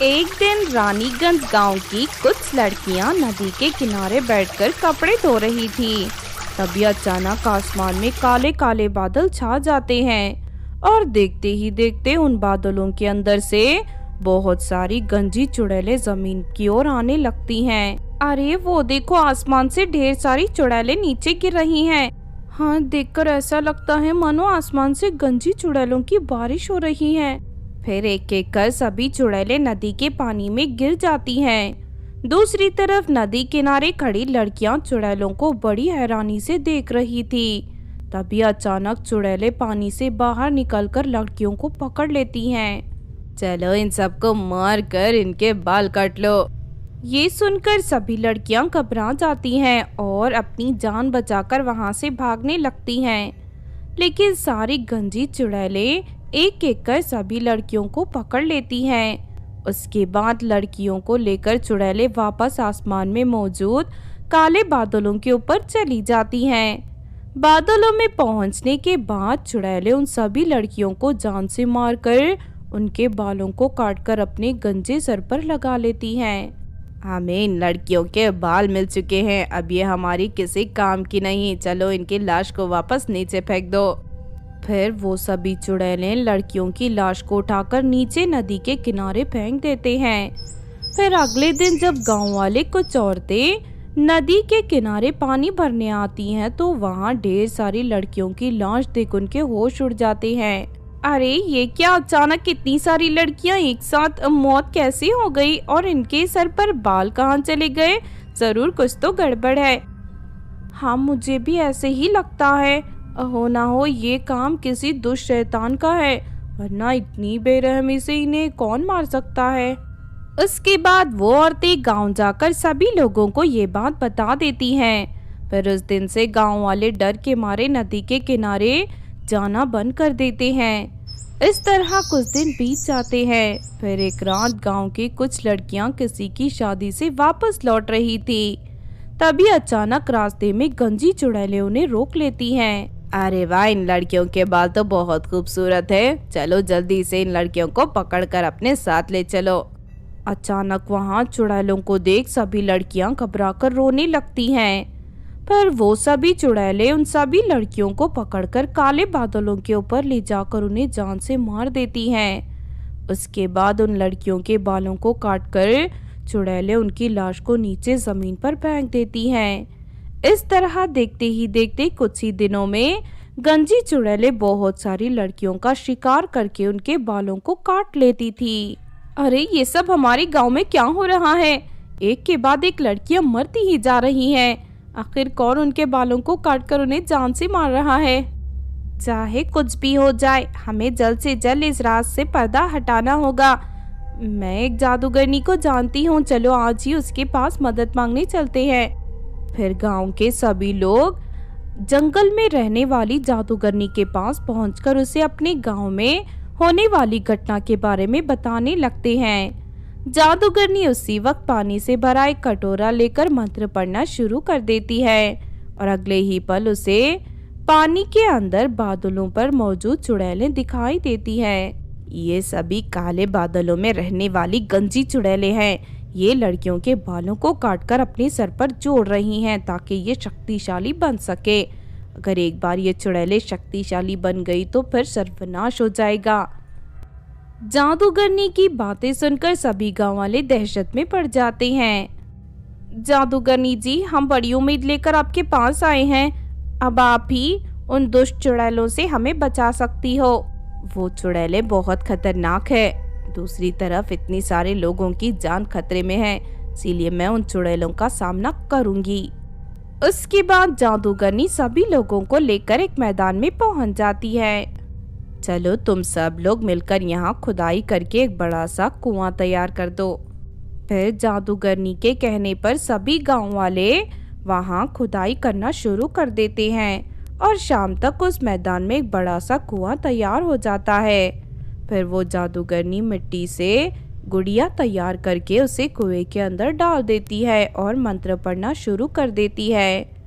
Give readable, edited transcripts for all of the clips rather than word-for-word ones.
एक दिन रानीगंज गांव की कुछ लड़कियां नदी के किनारे बैठकर कपड़े धो रही थी। तभी अचानक आसमान में काले काले बादल छा जाते हैं और देखते ही देखते उन बादलों के अंदर से बहुत सारी गंजी चुड़ैलें जमीन की ओर आने लगती हैं। अरे वो देखो, आसमान से ढेर सारी चुड़ैलें नीचे गिर रही हैं। हाँ, देखकर ऐसा लगता है मानो आसमान से गंजी चुड़ैलों की बारिश हो रही है। फिर एक एक कर सभी चुड़ैलें नदी के पानी में गिर जाती हैं। दूसरी तरफ नदी किनारे खड़ी लड़कियां चुड़ैलों को बड़ी हैरानी से देख रही थी। तभी अचानक चुड़ैलें पानी से बाहर निकलकर लड़कियों को पकड़ लेती हैं। चलो इन सबको मार कर इनके बाल काट लो। ये सुनकर सभी लड़कियां घबरा जाती हैं और अपनी जान बचाकर वहां से भागने लगती हैं। लेकिन सारी गंजी चुड़ैलें एक एक कर सभी लड़कियों को पकड़ लेती हैं। उसके बाद लड़कियों को लेकर चुड़ैलें वापस आसमान में मौजूद काले बादलों के ऊपर चली जाती हैं। बादलों में पहुंचने के बाद चुड़ैलें उन सभी लड़कियों को जान से मारकर उनके बालों को काटकर अपने गंजे सर पर लगा लेती हैं। हमें इन लड़कियों के बाल मिल चुके हैं, अब ये हमारी किसी काम की नहीं। चलो इनकी लाश को वापस नीचे फेंक दो। फिर वो सभी चुड़ैलें लड़कियों की लाश को उठाकर नीचे नदी के किनारे फेंक देते हैं। फिर अगले दिन जब गांव वाले कुछ औरतें नदी के किनारे पानी भरने आती हैं तो वहां ढेर सारी लड़कियों की लाश देख उनके होश उड़ जाते हैं। अरे ये क्या, अचानक इतनी सारी लड़कियां एक साथ मौत कैसे हो गई और इनके सर पर बाल कहाँ चले गए? जरूर कुछ तो गड़बड़ है। हाँ, मुझे भी ऐसे ही लगता है। हो ना हो ये काम किसी दुष्ट शैतान का है, वरना इतनी बेरहमी से इन्हें कौन मार सकता है। उसके बाद वो औरतें गांव जाकर सभी लोगों को ये बात बता देती हैं। फिर उस दिन से गांव वाले डर के मारे नदी के किनारे जाना बंद कर देते हैं। इस तरह कुछ दिन बीत जाते हैं। फिर एक रात गांव की कुछ लड़कियां किसी की शादी से वापस लौट रही थी। तभी अचानक रास्ते में गंजी चुड़ैलें उन्हें रोक लेती हैं। अरे वाह, इन लड़कियों के बाल तो बहुत खूबसूरत है। चलो जल्दी से इन लड़कियों को पकड़कर अपने साथ ले चलो। अचानक वहां चुड़ैलों को देख सभी लड़कियां घबराकर रोने लगती हैं। पर वो सभी चुड़ैलें उन सभी लड़कियों को पकड़कर काले बादलों के ऊपर ले जाकर उन्हें जान से मार देती हैं। उसके बाद उन लड़कियों के बालों को काटकर चुड़ैलें उनकी लाश को नीचे जमीन पर फेंक देती हैं। इस तरह देखते ही देखते कुछ ही दिनों में गंजी चुड़ैलें बहुत सारी लड़कियों का शिकार करके उनके बालों को काट लेती थी। अरे ये सब हमारे गांव में क्या हो रहा है? एक के बाद एक लड़कियां मरती ही जा रही हैं। आखिर कौन उनके बालों को काटकर उन्हें जान से मार रहा है? चाहे कुछ भी हो जाए, हमें जल्द से जल्द इस राज से पर्दा हटाना होगा। मैं एक जादूगरनी को जानती हूँ, चलो आज ही उसके पास मदद मांगने चलते हैं। फिर गांव के सभी लोग जंगल में रहने वाली जादूगरनी के पास पहुंचकर उसे अपने गांव में होने वाली घटना के बारे में बताने लगते हैं। जादूगरनी उसी वक्त पानी से भरा एक कटोरा लेकर मंत्र पढ़ना शुरू कर देती है और अगले ही पल उसे पानी के अंदर बादलों पर मौजूद चुड़ैलें दिखाई देती हैं। ये सभी काले बादलों में रहने वाली गंजी चुड़ैलें हैं। ये लड़कियों के बालों को काटकर अपने सर पर जोड़ रही हैं ताकि ये शक्तिशाली बन सके। अगर एक बार ये चुड़ैलें शक्तिशाली बन गई तो फिर सर्वनाश हो जाएगा। जादूगरनी की बातें सुनकर सभी गांव वाले दहशत में पड़ जाते हैं। जादूगरनी जी, हम बड़ी उम्मीद लेकर आपके पास आए हैं। अब आप ही उन दुष्ट चुड़ैलों से हमें बचा सकती हो। वो चुड़ैलें बहुत खतरनाक है। दूसरी तरफ इतनी सारे लोगों की जान खतरे में है, इसीलिए मैं उन चुड़ैलों का सामना करूंगी। उसके बाद जादूगरनी सभी लोगों को लेकर एक मैदान में पहुंच जाती है। चलो तुम सब लोग मिलकर यहाँ खुदाई करके एक बड़ा सा कुआं तैयार कर दो। फिर जादूगरनी के कहने पर सभी गांव वाले वहाँ खुदाई करना शुरू कर देते हैं और शाम तक उस मैदान में एक बड़ा सा कुआं तैयार हो जाता है। फिर वो जादूगरनी मिट्टी से गुड़िया तैयार करके उसे कुएं के अंदर डाल देती है और मंत्र पढ़ना शुरू कर देती है।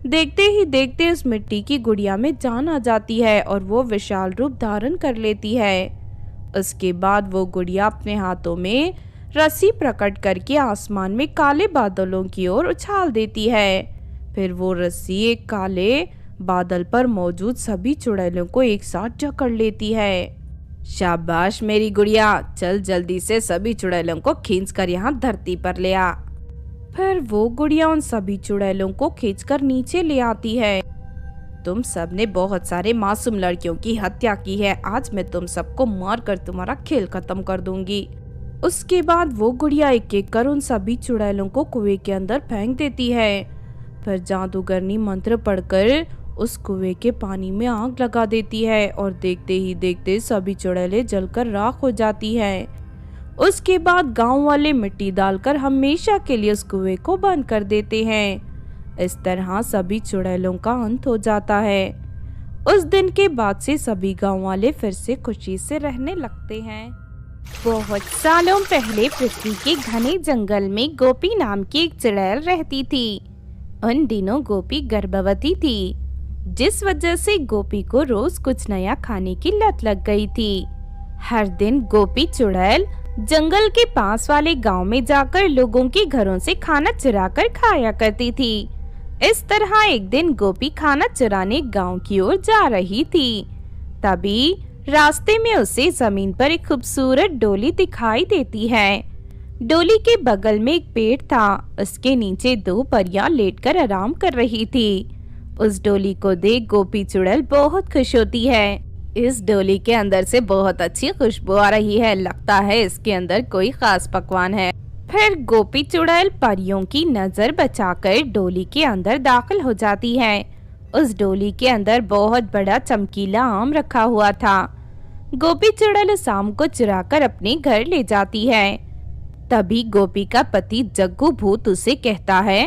देखते ही देखते उस मिट्टी की गुड़िया में जान आ जाती है और वो विशाल रूप धारण कर लेती है। उसके बाद वो गुड़िया अपने हाथों में रस्सी प्रकट करके आसमान में काले बादलों की ओर उछाल देती है। फिर वो रस्सी एक काले बादल पर मौजूद सभी चुड़ैलों को एक साथ जकड़ लेती है। शाबाश मेरी गुड़िया, चल जल्दी से सभी चुड़ैलों को खींचकर यहाँ धरती पर ले आ। फिर वो गुड़िया उन सभी चुड़ैलों को खींचकर नीचे ले आती है। तुम सबने बहुत सारे मासूम लड़कियों की हत्या की है, आज मैं तुम सबको मारकर तुम्हारा खेल खत्म कर दूंगी। उसके बाद वो गुड़िया एक एक कर उन सभी चुड़ैलों को कुएं के अंदर फेंक देती है। फिर जादूगरनी मंत्र पढ़कर उस कुएं के पानी में आग लगा देती है और देखते ही देखते सभी चुड़ैलें जलकर राख हो जाती है। उसके बाद गांव वाले मिट्टी डालकर हमेशा के लिए उस कुएं को बंद कर देते हैं। इस तरह सभी चुड़ैलों का अंत हो जाता है। उस दिन के बाद से सभी गांव वाले फिर से खुशी से रहने लगते हैं। बहुत सालों पहले पृथ्वी के घने जंगल में गोपी नाम की एक चुड़ैल रहती थी। उन दिनों गोपी गर्भवती थी, जिस वजह से गोपी को रोज कुछ नया खाने की लत लग गई थी। हर दिन गोपी चुड़ैल जंगल के पास वाले गांव में जाकर लोगों के घरों से खाना चुरा कर खाया करती थी। इस तरह एक दिन गोपी खाना चुराने गांव की ओर जा रही थी। तभी रास्ते में उसे जमीन पर एक खूबसूरत डोली दिखाई देती है। डोली के बगल में एक पेड़ था, उसके नीचे दो परियां लेटकर आराम कर रही थी। उस डोली को देख गोपी चुड़ैल बहुत खुश होती है। इस डोली के अंदर से बहुत अच्छी खुशबू आ रही है, लगता है इसके अंदर कोई खास पकवान है। फिर गोपी चुड़ैल परियों की नजर बचाकर डोली के अंदर दाखिल हो जाती है। उस डोली के अंदर बहुत बड़ा चमकीला आम रखा हुआ था। गोपी चुड़ैल उस आम को चुराकर अपने घर ले जाती है। तभी गोपी का पति जग्गू भूत उसे कहता है,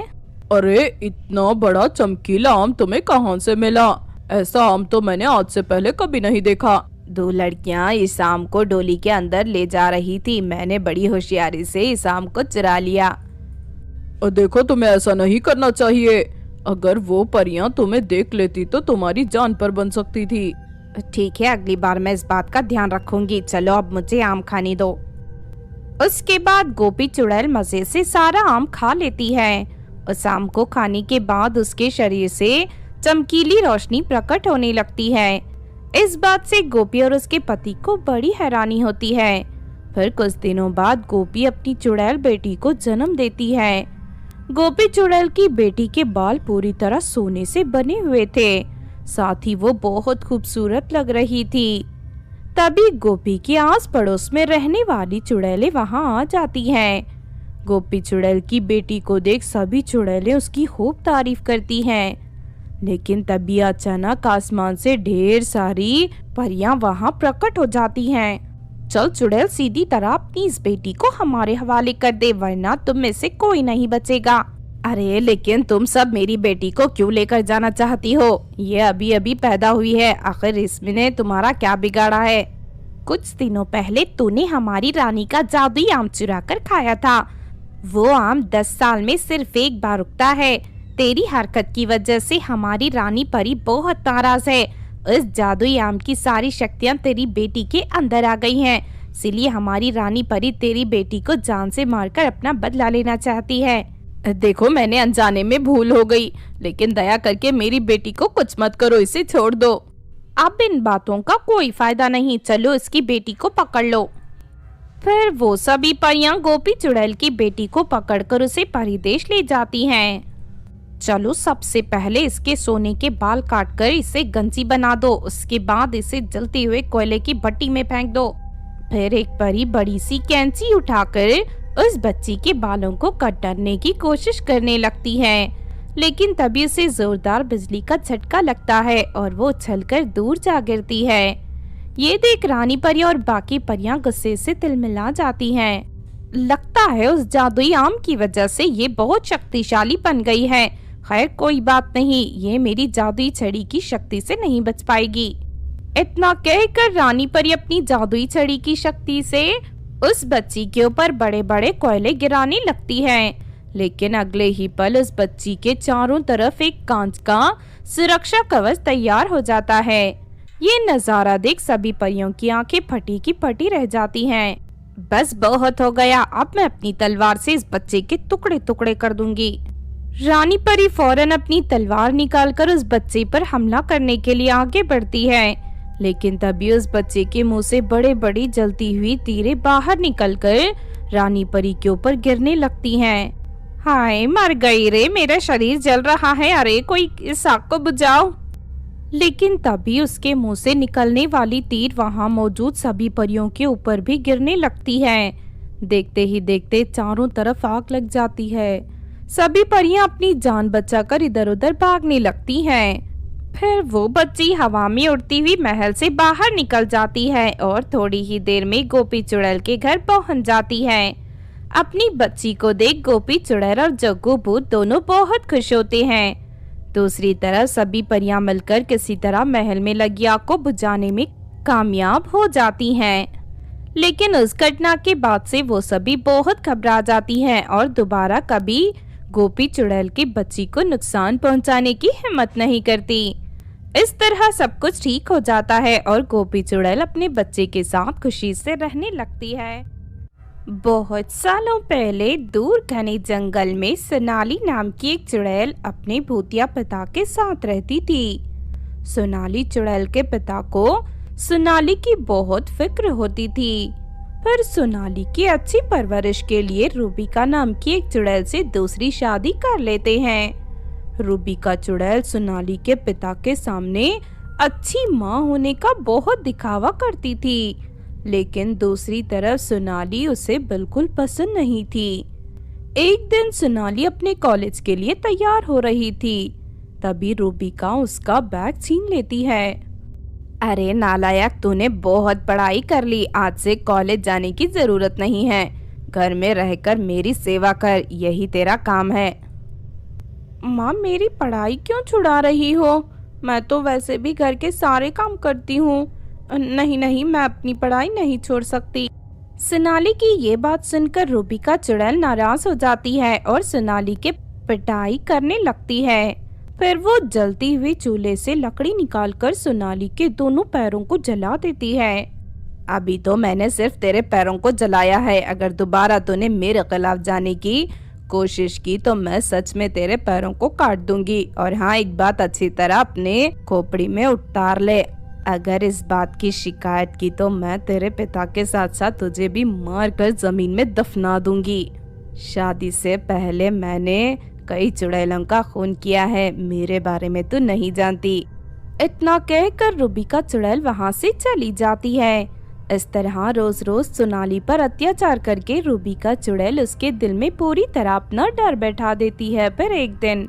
अरे इतना बड़ा चमकीला आम तुम्हें कहाँ से मिला? ऐसा आम तो मैंने आज से पहले कभी नहीं देखा। दो लड़कियां इस आम को डोली के अंदर ले जा रही थी, मैंने बड़ी होशियारी से इस आम को चुरा लिया। और देखो, तुम्हें ऐसा नहीं करना चाहिए। अगर वो परियां तुम्हें देख लेती तो तुम्हारी जान पर बन सकती थी। ठीक है, अगली बार मैं इस बात का ध्यान रखूंगी। चलो अब मुझे आम खाने दो। उसके बाद गोपी चुड़ैल मजे से सारा आम खा लेती है। उस आम को खाने के बाद उसके शरीर से चमकीली रोशनी प्रकट होने लगती है। इस बात से गोपी और उसके पति को बड़ी हैरानी होती है। फिर कुछ दिनों बाद गोपी अपनी चुड़ैल बेटी को जन्म देती है। गोपी चुड़ैल की बेटी के बाल पूरी तरह सोने से बने हुए थे, साथ ही वो बहुत खूबसूरत लग रही थी। तभी गोपी के आस पड़ोस में रहने वाली चुड़ैलें वहां आ जाती हैं। गोपी चुड़ैल की बेटी को देख सभी चुड़ैलें उसकी खूब तारीफ करती हैं। लेकिन तभी अचानक आसमान से ढेर सारी परियां वहां प्रकट हो जाती हैं। चल चुड़ैल, सीधी तरह अपनी इस बेटी को हमारे हवाले कर दे, वरना तुम में से कोई नहीं बचेगा। अरे लेकिन तुम सब मेरी बेटी को क्यों लेकर जाना चाहती हो? ये अभी अभी पैदा हुई है, आखिर इसने तुम्हारा क्या बिगाड़ा है? कुछ दिनों पहले तूने हमारी रानी का जादुई आम चुरा कर खाया था। वो आम 10 साल में सिर्फ एक बार उगता है। तेरी हरकत की वजह से हमारी रानी परी बहुत नाराज है। इस जादुई आम की सारी शक्तियां तेरी बेटी के अंदर आ गई हैं, इसलिए हमारी रानी परी तेरी बेटी को जान से मारकर अपना बदला लेना चाहती है। देखो, मैंने अनजाने में भूल हो गई, लेकिन दया करके मेरी बेटी को कुछ मत करो, इसे छोड़ दो। अब इन बातों का कोई फायदा नहीं, चलो इसकी बेटी को पकड़ लो। फिर वो सभी परियां गोपी चुड़ैल की बेटी को पकड़कर उसे परिदेश ले जाती हैं। चलो सबसे पहले इसके सोने के बाल काटकर इसे गंजी बना दो, उसके बाद इसे जलते हुए कोयले की भट्टी में फेंक दो। फिर एक परी बड़ी सी कैंची उठाकर उस बच्ची के बालों को कतरने की कोशिश करने लगती है, लेकिन तभी उसे जोरदार बिजली का झटका लगता है और वो उछलकर दूर जा गिरती है। ये देख रानी परी और बाकी परियां गुस्से से तिलमिला जाती हैं। लगता है उस जादुई आम की वजह से ये बहुत शक्तिशाली बन गई है। खैर कोई बात नहीं, ये मेरी जादुई छड़ी की शक्ति से नहीं बच पाएगी। इतना कहकर रानी परी अपनी जादुई छड़ी की शक्ति से उस बच्ची के ऊपर बड़े बड़े कोयले गिराने लगती है। लेकिन अगले ही पल उस बच्ची के चारों तरफ एक कांच का सुरक्षा कवच तैयार हो जाता है। ये नजारा देख सभी परियों की आंखें फटी की फटी रह जाती हैं। बस बहुत हो गया, अब मैं अपनी तलवार से इस बच्चे के टुकड़े टुकड़े कर दूंगी। रानी परी फौरन अपनी तलवार निकालकर उस बच्चे पर हमला करने के लिए आगे बढ़ती है, लेकिन तभी उस बच्चे के मुंह से बड़े बड़ी जलती हुई तीरें बाहर निकलकर रानी परी के ऊपर गिरने लगती हैं। हाय मर गई रे, मेरा शरीर जल रहा है, अरे कोई इस आग को बुझाओ। लेकिन तभी उसके मुंह से निकलने वाली तीर वहां मौजूद सभी परियों के ऊपर भी गिरने लगती है। देखते ही देखते चारों तरफ आग लग जाती है। सभी परियां अपनी जान बचाकर इधर उधर भागने लगती हैं। फिर वो बच्ची हवा में उड़ती हुई महल से बाहर निकल जाती है और थोड़ी ही देर में गोपी चुड़ैल के घर पहुंच जाती है। अपनी बच्ची को देख गोपी चुड़ैल और जग्गू भूत दोनों बहुत खुश होते हैं। दूसरी तरफ सभी परियां मिलकर किसी तरह महल में लगी आग को बुझाने में कामयाब हो जाती हैं। लेकिन उस घटना के बाद से वो सभी बहुत घबरा जाती हैं और दोबारा कभी गोपी चुड़ैल की बच्ची को नुकसान पहुंचाने की हिम्मत नहीं करती। इस तरह सब कुछ ठीक हो जाता है और गोपी चुड़ैल अपने बच्चे के साथ खुशी से रहने लगती है। बहुत सालों पहले दूर घने जंगल में सोनाली नाम की एक चुड़ैल अपने भूतिया पिता के साथ रहती थी। सोनाली चुड़ैल के पिता को सोनाली की बहुत फिक्र होती थी, पर सोनाली की अच्छी परवरिश के लिए रूबिका नाम की एक चुड़ैल से दूसरी शादी कर लेते हैं। रूबिका चुड़ैल सोनाली के पिता के सामने अच्छी माँ होने का बहुत दिखावा करती थी, लेकिन दूसरी तरफ सोनाली उसे बिल्कुल पसंद नहीं थी। एक दिन सोनाली अपने कॉलेज के लिए तैयार हो रही थी, तभी रूबिका उसका बैग छीन लेती है। अरे नालायक, तूने बहुत पढ़ाई कर ली, आज से कॉलेज जाने की जरूरत नहीं है, घर में रहकर मेरी सेवा कर, यही तेरा काम है। माँ, मेरी पढ़ाई क्यों छुड़ा रही हो? मैं तो वैसे भी घर के सारे काम करती हूँ। नहीं नहीं, मैं अपनी पढ़ाई नहीं छोड़ सकती। सोनाली की ये बात सुनकर रूबिका चुड़ैल नाराज हो जाती है और सोनाली के पिटाई करने लगती है। फिर वो जलती हुई चूल्हे से लकड़ी निकालकर सोनाली के दोनों पैरों को जला देती है। अभी तो मैंने सिर्फ तेरे पैरों को जलाया है, अगर दोबारा तूने मेरे खिलाफ जाने की कोशिश की तो मैं सच में तेरे पैरों को काट दूंगी। और हाँ, एक बात अच्छी तरह अपने खोपड़ी में उतार ले, अगर इस बात की शिकायत की तो मैं तेरे पिता के साथ साथ तुझे भी मार कर जमीन में दफना दूंगी। शादी से पहले मैंने कई चुड़ैलों का खून किया है, मेरे बारे में तू नहीं जानती। इतना कहकर रूबिका चुड़ैल वहाँ से चली जाती है। इस तरह रोज रोज सोनाली पर अत्याचार करके रूबिका चुड़ैल उसके दिल में पूरी तरह अपना डर बैठा देती है। फिर एक दिन,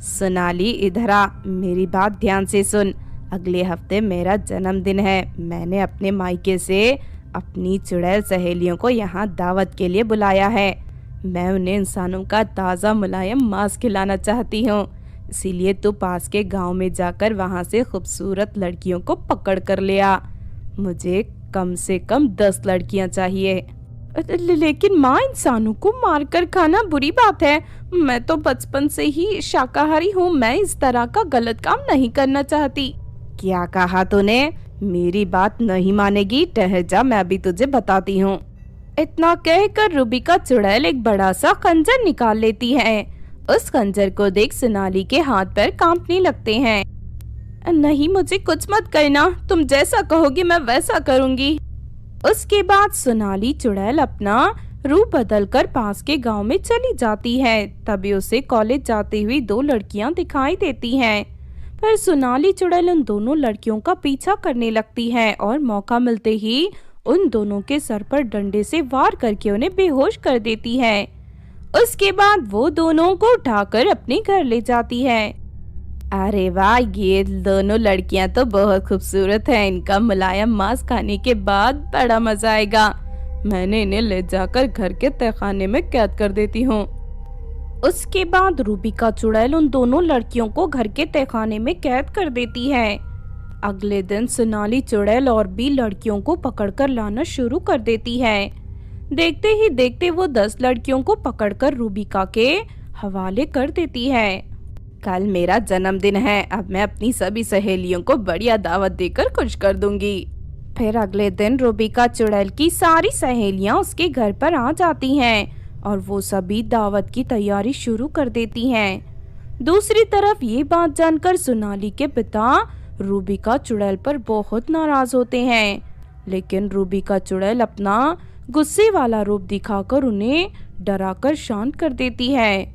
सोनाली इधर आ, मेरी बात ध्यान से सुन, अगले हफ्ते मेरा जन्मदिन है। मैंने अपने मायके से अपनी चुड़ैल सहेलियों को यहाँ दावत के लिए बुलाया है। मैं उन्हें इंसानों का ताज़ा मुलायम मांस खिलाना चाहती हूँ, इसीलिए तू पास के गांव में जाकर वहाँ से खूबसूरत लड़कियों को पकड़ कर ले आ। मुझे कम से कम 10 लड़कियाँ चाहिए। लेकिन माँ, इंसानों को मारकर खाना बुरी बात है। मैं तो बचपन से ही शाकाहारी हूँ, मैं इस तरह का गलत काम नहीं करना चाहती। क्या कहा तूने? मेरी बात नहीं मानेगी, ठहर जा, मैं अभी तुझे बताती हूँ। इतना कहकर रूबिका चुड़ैल एक बड़ा सा खंजर निकाल लेती है। उस खंजर को देख सोनाली के हाथ पैर कांपने लगते हैं। नहीं, मुझे कुछ मत कहना, तुम जैसा कहोगी मैं वैसा करूंगी। उसके बाद सोनाली चुड़ैल अपना रूप बदलकर पास के गांव में चली जाती है। तभी उसे कॉलेज जाती हुई 2 लड़कियां दिखाई देती हैं। फिर सोनाली चुड़ैल उन दोनों लड़कियों का पीछा करने लगती है और मौका मिलते ही उन दोनों के सर पर डंडे से वार करके उन्हें बेहोश कर देती है। उसके बाद वो दोनों को उठाकर अपने घर ले जाती है। अरे वाह, ये दोनों लड़कियां तो बहुत खूबसूरत हैं, इनका मुलायम मांस खाने के बाद बड़ा मजा आएगा। मैंने इन्हें ले जाकर घर के तहखाने में कैद कर देती हूँ। उसके बाद रूबिका चुड़ैल उन दोनों लड़कियों को घर के तहखाने में कैद कर देती है। अगले दिन सोनाली चुड़ैल और भी लड़कियों को पकड़कर लाना शुरू कर देती है। देखते ही देखते वो 10 लड़कियों को पकड़कर रूबिका के हवाले कर देती है। कल मेरा जन्मदिन है, अब मैं अपनी सभी सहेलियों को बढ़िया दावत देकर खुश कर दूंगी। फिर अगले दिन रूबिका चुड़ैल की सारी सहेलियां उसके घर पर आ जाती हैं और वो सभी दावत की तैयारी शुरू कर देती हैं। दूसरी तरफ ये बात जानकर सोनाली के पिता रूबिका चुड़ैल पर बहुत नाराज होते हैं, लेकिन रूबिका चुड़ैल अपना गुस्से वाला रूप दिखाकर उन्हें डराकर शांत कर देती है।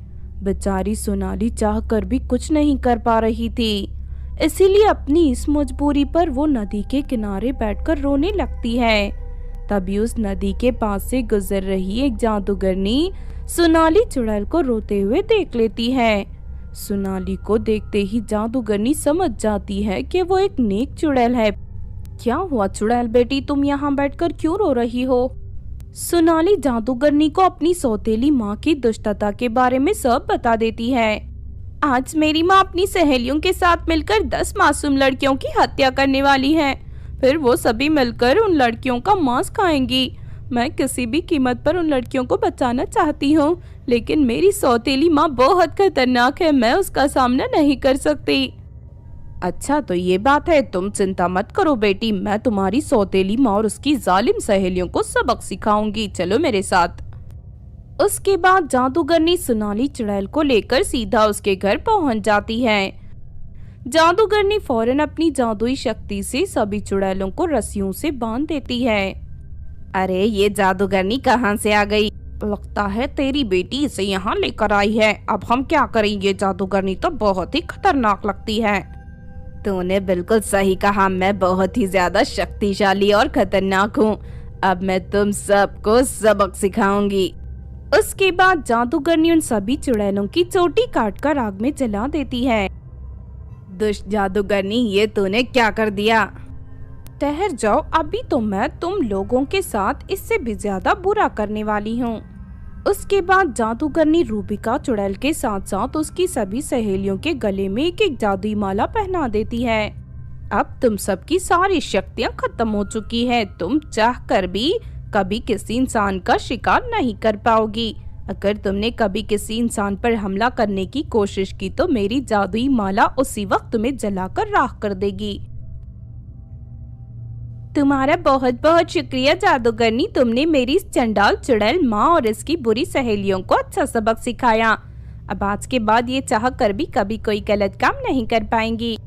बेचारी सोनाली चाहकर भी कुछ नहीं कर पा रही थी, इसीलिए अपनी इस मजबूरी पर वो नदी के किनारे बैठकर रोने लगती है। तभी उस नदी के पास से गुजर रही एक जादूगरनी सोनाली चुड़ैल को रोते हुए देख लेती है। सोनाली को देखते ही जादूगरनी समझ जाती है कि वो एक नेक चुड़ैल है। क्या हुआ चुड़ैल बेटी, तुम यहाँ बैठकर क्यों रो रही हो? सोनाली जादूगरनी को अपनी सौतेली माँ की दुष्टता के बारे में सब बता देती है। आज मेरी माँ अपनी सहेलियों के साथ मिलकर 10 मासूम लड़कियों की हत्या करने वाली है। फिर वो सभी मिलकर उन लड़कियों का मांस खाएंगी। मैं किसी भी कीमत पर उन लड़कियों को बचाना चाहती हूँ, लेकिन मेरी सौतेली माँ बहुत खतरनाक है, मैं उसका सामना नहीं कर सकती। अच्छा तो ये बात है, तुम चिंता मत करो बेटी, मैं तुम्हारी सौतेली माँ और उसकी जालिम सहेलियों को सबक सिखाऊंगी, चलो मेरे साथ। उसके बाद जादूगरनी सोनाली चुड़ैल को लेकर सीधा उसके घर पहुंच जाती है। जादूगरनी फौरन अपनी जादुई शक्ति से सभी चुड़ैलों को रस्सियों से बांध देती है। अरे ये जादूगरनी कहाँ से आ गई? लगता है तेरी बेटी इसे यहाँ लेकर आई है। अब हम क्या करेंगे? जादूगरनी तो बहुत ही खतरनाक लगती है। तूने बिल्कुल सही कहा, मैं बहुत ही ज्यादा शक्तिशाली और खतरनाक हूँ। अब मैं तुम सबको सबक सिखाऊंगी। उसके बाद जादूगरनी उन सभी चुड़ैलों की चोटी काटकर आग में जला देती है। दुष्ट जादूगरनी, ये तूने क्या कर दिया? ठहर जाओ, अभी तो मैं तुम लोगों के साथ इससे भी ज्यादा बुरा करने वाली हूँ। उसके बाद जादूगरनी रूबिका चुड़ैल के साथ साथ उसकी सभी सहेलियों के गले में एक एक जादुई माला पहना देती है। अब तुम सबकी सारी शक्तियाँ खत्म हो चुकी है। तुम चाहकर भी कभी किसी इंसान का शिकार नहीं कर पाओगी। अगर तुमने कभी किसी इंसान पर हमला करने की कोशिश की तो मेरी जादुई माला उसी वक्त तुम्हें जलाकर राख कर देगी। तुम्हारा बहुत बहुत शुक्रिया जादूगरनी, तुमने मेरी इस चंडाल चुड़ैल माँ और इसकी बुरी सहेलियों को अच्छा सबक सिखाया। अब आज के बाद ये चाह कर भी कभी कोई गलत काम नहीं कर पाएंगी।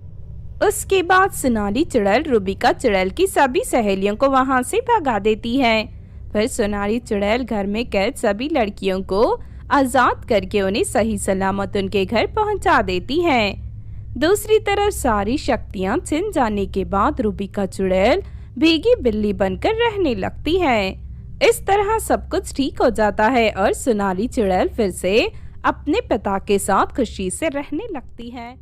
उसके बाद सोनाली चुड़ैल रूबिका चुड़ैल की सभी सहेलियों को वहां से भगा देती है। फिर सोनाली चुड़ैल घर में कैद सभी लड़कियों को आजाद करके उन्हें सही सलामत उनके घर पहुंचा देती है। दूसरी तरफ सारी शक्तियां छिन जाने के बाद रूबिका चुड़ैल भीगी बिल्ली बनकर रहने लगती है। इस तरह सब कुछ ठीक हो जाता है और सोनाली चुड़ैल फिर से अपने पिता के साथ खुशी से रहने लगती है।